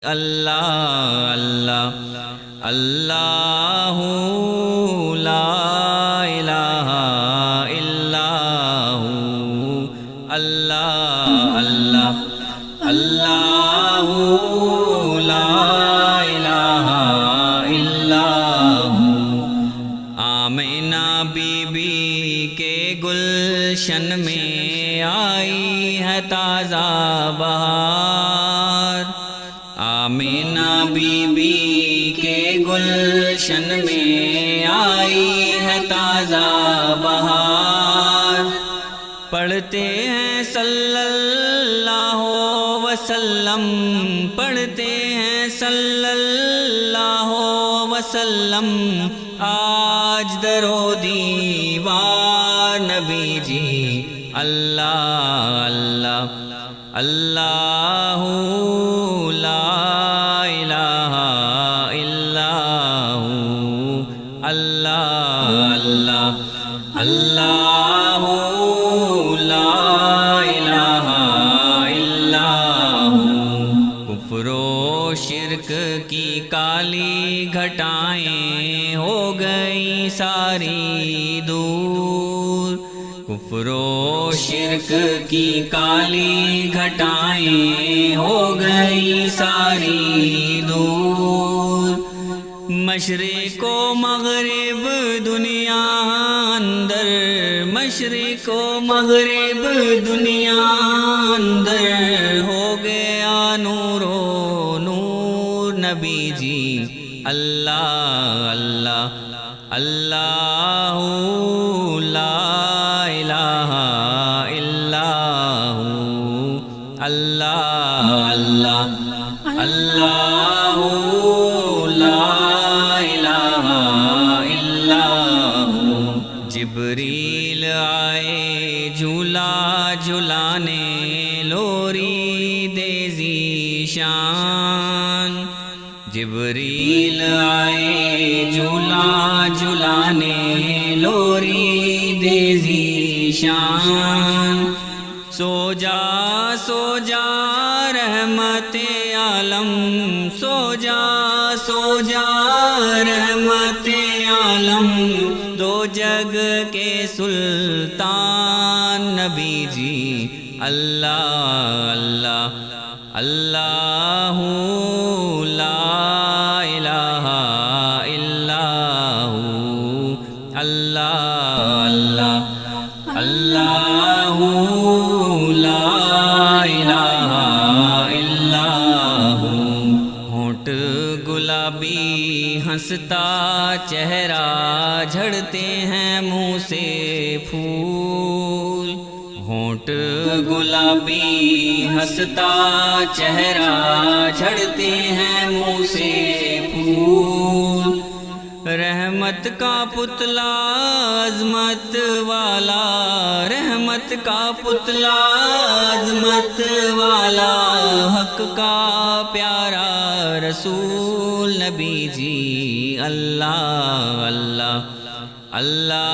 اللہ اللہ اللہ لا الہ الا ہو، اللہ اللہ اللہ لا الہ الا ہو۔ آمینہ بی بی کے گلشن میں آئی ہے تازہ بہار، آمینہ بی بی کے گلشن میں آئی ہے تازہ بہار۔ پڑھتے ہیں صلی اللہ وسلم، پڑھتے ہیں صلی اللہ وسلم، آج درو دیوار نبی جی، اللہ اللہ اللہ لا الہ الا ہو، اللہ اللہ اللہ لا الہ الا ہو۔ کفر و شرک کی کالی گھٹائیں ہو گئی ساری دور، کفر و شرک کی کالی گھٹائیں ہو گئی ساری دور۔ مشرق و مغرب دنیا اندر، مشرق و مغرب دنیا اندر ہو گیا نور و نور نبی جی، اللہ اللہ اللہ لا الہ الا ہو، اللہ اللہ اللہ لا الہ الا ہو۔ جبریل آئے جھولا جھلانے، لوری دے ذیشان، جبریل آئے جھولا جھلانے، لوری دے ذیشان۔ سو جا رحمت عالم، سو جا رحمت عالم، دو جگ کے سلطان نبی جی، اللہ اللہ اللہ لا الہ الا ہو، اللہ اللہ اللہ لا الہ الا ہو۔ ہونٹ گلابی ہنستا چہرہ، جھڑتے ہیں منہ سے پھول، ہونٹ گلابی ہنستا چہرہ، جھڑتے ہیں منہ سے پھول۔ رحمت کا پتلا عظمت والا، رحمت کا پتلا عظمت والا، حق کا پیارا رسول نبی جی، اللہ اللہ اللہ